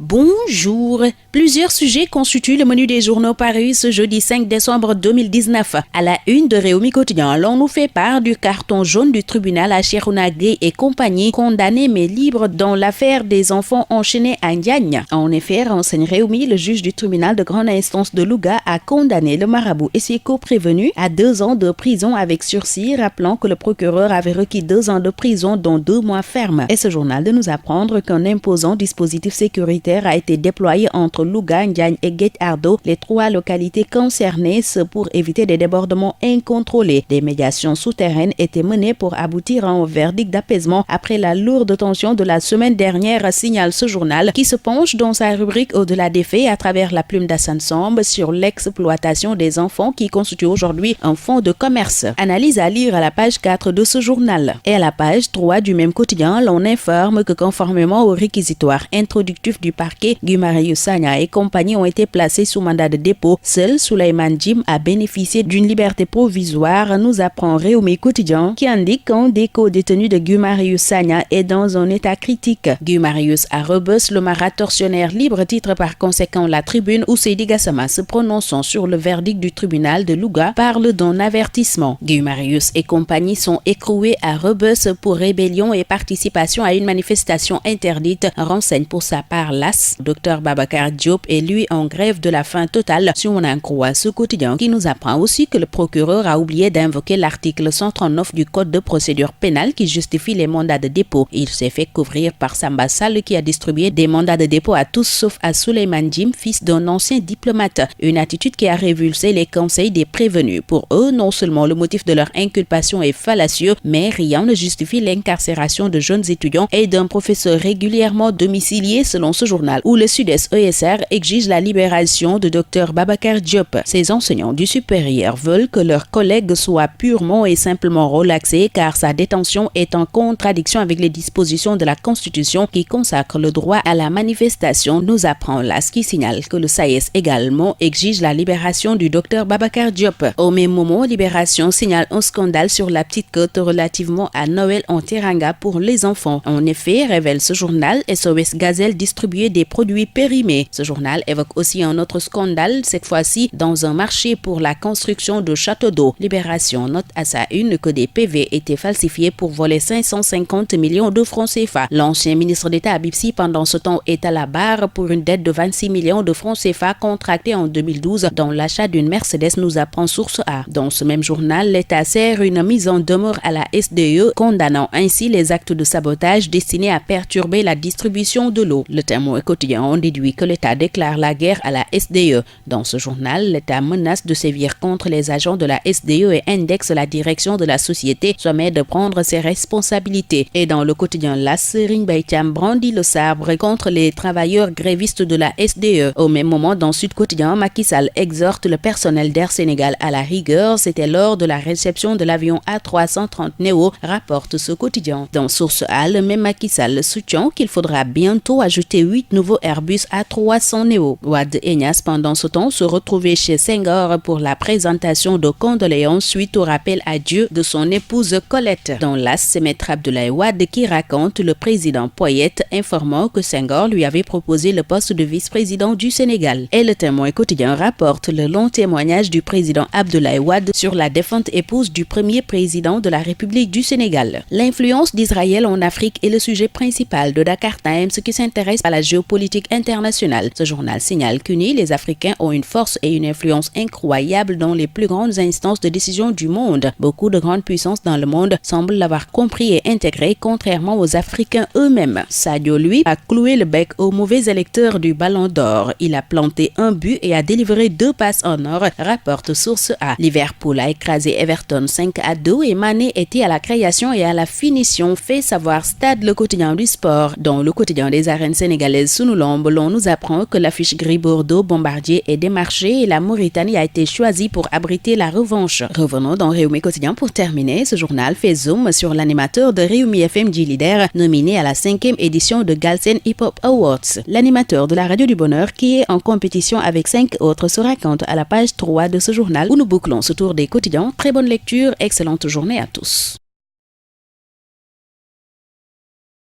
Bonjour. Plusieurs sujets constituent le menu des journaux parus ce jeudi 5 décembre 2019. À la une de Réumi Quotidien, l'on nous fait part du carton jaune du tribunal à Cheikhouna Gueye et compagnie, condamnés mais libres dans l'affaire des enfants enchaînés à Ndiagne. En effet, renseigne Réumi, le juge du tribunal de grande instance de Louga a condamné le marabout et ses co-prévenus à 2 ans de prison avec sursis, rappelant que le procureur avait requis 2 ans de prison dont 2 mois fermes. Et ce journal de nous apprendre qu'un imposant dispositif sécuritaire a été déployé entre Louga, Ndiagne et Guet-Ardo, les 3 localités concernées, pour éviter des débordements incontrôlés. Des médiations souterraines étaient menées pour aboutir à un verdict d'apaisement après la lourde tension de la semaine dernière, signale ce journal, qui se penche dans sa rubrique Au-delà des faits à travers la plume d'Assane Samb sur l'exploitation des enfants qui constitue aujourd'hui un fonds de commerce. Analyse à lire à la page 4 de ce journal. Et à la page 3 du même quotidien, l'on informe que conformément au réquisitoire introductif du parquet, Guy Marius Sagna et compagnie ont été placés sous mandat de dépôt. Seul Souleymane Djim a bénéficié d'une liberté provisoire, nous apprend Réumi Quotidien, qui indique qu'un des co-détenus de Guy Marius Sagna est dans un état critique. Guy Marius à Rebeuss, le marat tortionnaire libre, titre par conséquent la Tribune, où Seydi Gassama, se prononçant sur le verdict du tribunal de Louga, parle d'un avertissement. Guy Marius et compagnie sont écroués à Rebeuss pour rébellion et participation à une manifestation interdite, renseigne pour sa part l'AS. Dr Babacar Diop est lui en grève de la faim totale, si on en croit ce quotidien, qui nous apprend aussi que le procureur a oublié d'invoquer l'article 139 du Code de procédure pénale qui justifie les mandats de dépôt. Il s'est fait couvrir par Samba Sall qui a distribué des mandats de dépôt à tous sauf à Souleymane Djim, fils d'un ancien diplomate. Une attitude qui a révulsé les conseils des prévenus. Pour eux, non seulement le motif de leur inculpation est fallacieux, mais rien ne justifie l'incarcération de jeunes étudiants et d'un professeur régulièrement domicilié, selon ce journal, où le Sud-Est ESR exige la libération de Dr Babacar Diop. Ces enseignants du supérieur veulent que leurs collègues soient purement et simplement relaxés car sa détention est en contradiction avec les dispositions de la Constitution qui consacrent le droit à la manifestation, nous apprend l'AS, qui signale que le SAES également exige la libération du Dr Babacar Diop. Au même moment, Libération signale un scandale sur la petite côte relativement à Noël en Teranga pour les enfants. En effet, révèle ce journal, SOS Gazelle distribuait des produits périmés. Ce journal évoque aussi un autre scandale, cette fois-ci dans un marché pour la construction de châteaux d'eau. Libération note à sa une que des PV étaient falsifiés pour voler 550 millions de francs CFA. L'ancien ministre d'État Habib Sy, pendant ce temps, est à la barre pour une dette de 26 millions de francs CFA contractée en 2012 dans l'achat d'une Mercedes, nous apprend Source A. Dans ce même journal, l'État sert une mise en demeure à la SDE, condamnant ainsi les actes de sabotage destinés à perturber la distribution de l'eau. Le Témoin quotidien en déduit que l'État déclare la guerre à la SDE. Dans ce journal, l'État menace de sévir contre les agents de la SDE et indexe la direction de la société, sommet de prendre ses responsabilités. Et dans le quotidien LAS, Serigne Mbaye Thiam brandit le sabre contre les travailleurs grévistes de la SDE. Au même moment, dans Sud Quotidien, Macky Sall exhorte le personnel d'Air Sénégal à la rigueur. C'était lors de la réception de l'avion A330 Neo, rapporte ce quotidien. Dans Source A, le même Macky Sall soutient qu'il faudra bientôt ajouter 8 nouveaux Airbus A300 Neo. Wade et Niasse, pendant ce temps, se retrouvaient chez Senghor pour la présentation de condoléances suite au rappel à Dieu de son épouse Colette. Dans l'AS, c'est Maître Abdoulaye Wade qui raconte le président Poyette, informant que Senghor lui avait proposé le poste de vice-président du Sénégal. Et le Témoin quotidien rapporte le long témoignage du président Abdoulaye Wade sur la défunte épouse du premier président de la République du Sénégal. L'influence d'Israël en Afrique est le sujet principal de Dakar Times qui s'intéresse à la géopolitique internationale. Ce journal signale qu'unis, les Africains ont une force et une influence incroyables dans les plus grandes instances de décision du monde. Beaucoup de grandes puissances dans le monde semblent l'avoir compris et intégré, contrairement aux Africains eux-mêmes. Sadio, lui, a cloué le bec au mauvais électeur du Ballon d'Or. Il a planté un but et a délivré 2 passes en or, rapporte Source A. Liverpool a écrasé Everton 5-2 et Mané était à la création et à la finition, fait savoir Stade, le quotidien du sport. Dans le quotidien des arènes sénégalaises Sunu Lamb, l'on nous apprend que l'affiche Gris-Bordeaux Bombardier est démarchée et la Mauritanie a été choisie pour abriter la revanche. Revenons dans Réumi Quotidien pour terminer. Ce journal fait zoom sur l'animateur de Réumi FM Djilider, nominé à la 5e édition de Galsen Hip Hop Awards. L'animateur de la Radio du Bonheur, qui est en compétition avec 5 autres, se raconte à la page 3 de ce journal où nous bouclons ce tour des quotidiens. Très bonne lecture, excellente journée à tous.